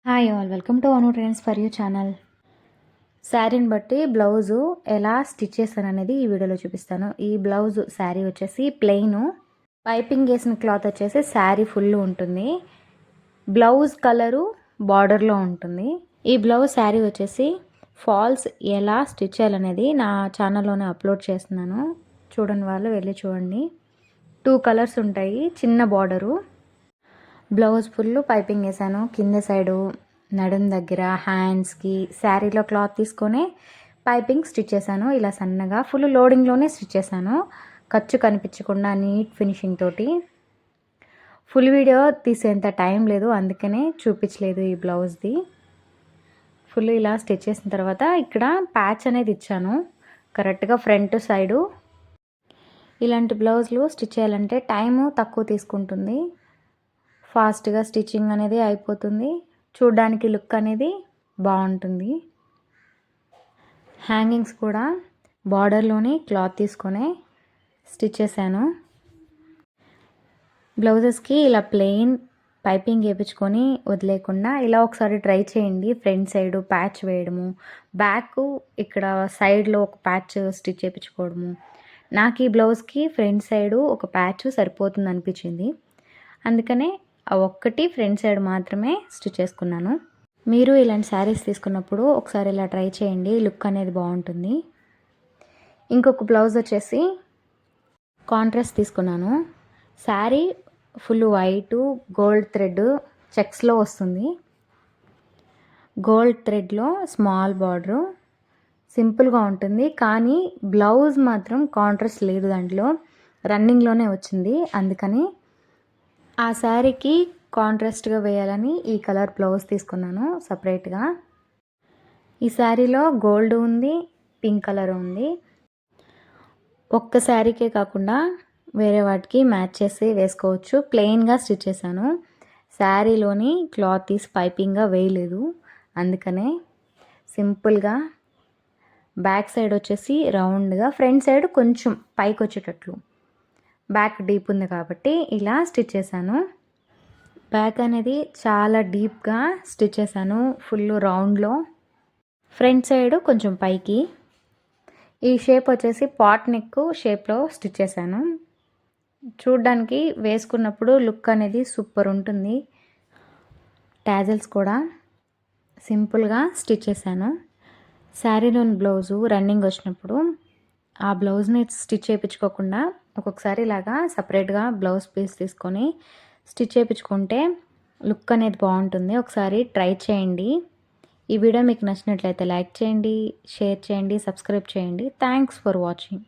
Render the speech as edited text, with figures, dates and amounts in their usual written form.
Hi all, welcome to Anu trends for you channel. శారీని బట్టి blouse ఎలా stitch చేస్తాను అనేది ఈ వీడియోలో చూపిస్తాను. ఈ బ్లౌజ్ శారీ వచ్చేసి ప్లెయిన్, పైపింగ్ వేసిన క్లాత్ వచ్చేసి శారీ ఫుల్ ఉంటుంది. బ్లౌజ్ కలరు బార్డర్లో ఉంటుంది. ఈ బ్లౌజ్ శారీ వచ్చేసి ఫాల్స్ ఎలా స్టిచ్ చేయాలనేది నా ఛానల్లోనే అప్లోడ్ చేస్తున్నాను. చూడని వాళ్ళు వెళ్ళి చూడండి. 2 కలర్స్ ఉంటాయి, చిన్న బార్డరు. బ్లౌజ్ ఫుల్ పైపింగ్ వేసాను. కింద సైడు నడుం దగ్గర హ్యాండ్స్కి శారీలో క్లాత్ తీసుకొని పైపింగ్ స్టిచ్ చేశాను. ఇలా సన్నగా ఫుల్ లోడింగ్లోనే స్టిచ్ చేశాను, ఖర్చు కనిపించకుండా నీట్ ఫినిషింగ్ తోటి. ఫుల్ వీడియో తీసేంత టైం లేదు, అందుకనే చూపించలేదు ఈ బ్లౌజ్ది. ఫుల్ ఇలా స్టిచ్ చేసిన తర్వాత ఇక్కడ ప్యాచ్ అనేది ఇచ్చాను కరెక్ట్గా ఫ్రంట్ సైడు. ఇలాంటి బ్లౌజులు స్టిచ్ చేయాలంటే టైము తక్కువ తీసుకుంటుంది, ఫాస్ట్గా స్టిచ్చింగ్ అనేది అయిపోతుంది, చూడ్డానికి లుక్ అనేది బాగుంటుంది. హ్యాంగింగ్స్ కూడా బార్డర్లోని క్లాత్ తీసుకొని స్టిచ్ చేశాను. బ్లౌజెస్కి ఇలా ప్లెయిన్ పైపింగ్ వేయించుకొని వదిలేకుండా ఇలా ఒకసారి ట్రై చేయండి. ఫ్రంట్ సైడ్ ప్యాచ్ వేయడము, బ్యాక్ ఇక్కడ సైడ్లో ఒక ప్యాచ్ స్టిచ్ చేయించుకోవడము. నాకు ఈ బ్లౌజ్కి ఫ్రంట్ సైడు ఒక ప్యాచ్ సరిపోతుంది అనిపించింది, అందుకనే ఆ ఒక్కటి ఫ్రంట్ సైడ్ మాత్రమే స్టిచ్ చేసుకున్నాను. మీరు ఇలాంటి శారీస్ తీసుకున్నప్పుడు ఒకసారి ఇలా ట్రై చేయండి, లుక్ అనేది బాగుంటుంది. ఇంకొక బ్లౌజ్ వచ్చేసి కాంట్రాస్ట్ తీసుకున్నాను. Sari full white gold thread చెక్స్లో వస్తుంది. గోల్డ్ థ్రెడ్లో స్మాల్ బార్డరు, సింపుల్గా ఉంటుంది. కానీ బ్లౌజ్ మాత్రం కాంట్రాస్ట్ లేదు, దాంట్లో రన్నింగ్లోనే వచ్చింది. అందుకని ఆ శారీకి కాంట్రాస్ట్గా వేయాలని ఈ కలర్ బ్లౌజ్ తీసుకున్నాను సపరేట్గా. ఈ శారీలో గోల్డ్ ఉంది, పింక్ కలర్ ఉంది. ఒక్క శారీకే కాకుండా వేరే వాటికి మ్యాచ్ చేసి వేసుకోవచ్చు. ప్లెయిన్గా స్టిచ్ చేశాను, శారీలోని క్లాత్ తీసి పైపింగ్గా వేయలేదు, అందుకనే సింపుల్గా. బ్యాక్ సైడ్ వచ్చేసి రౌండ్గా, ఫ్రంట్ సైడ్ కొంచెం పైకి వచ్చేటట్లు, బ్యాక్ డీప్ ఉంది కాబట్టి ఇలా స్టిచ్ చేశాను. బ్యాక్ అనేది చాలా డీప్గా స్టిచ్ చేశాను, ఫుల్ రౌండ్లో, ఫ్రంట్ సైడ్ కొంచెం పైకి. ఈ షేప్ వచ్చేసి పాట్ నెక్ షేప్లో స్టిచ్ చేశాను. చూడ్డానికి వేసుకున్నప్పుడు లుక్ అనేది సూపర్ ఉంటుంది. టాజల్స్ కూడా సింపుల్గా స్టిచ్ చేశాను. శారీలోని బ్లౌజు రన్నింగ్ వచ్చినప్పుడు ఆ బ్లౌజ్ని స్టిచ్ చేయించుకోకుండా ఒక్కొక్కసారి ఇలాగా సపరేట్గా బ్లౌజ్ పీస్ తీసుకొని స్టిచ్ చేయించుకుంటే లుక్ అనేది బాగుంటుంది. ఒకసారి ట్రై చేయండి. ఈ వీడియో మీకు నచ్చినట్లయితే లైక్ చేయండి, షేర్ చేయండి, సబ్స్క్రైబ్ చేయండి. Thanks for watching.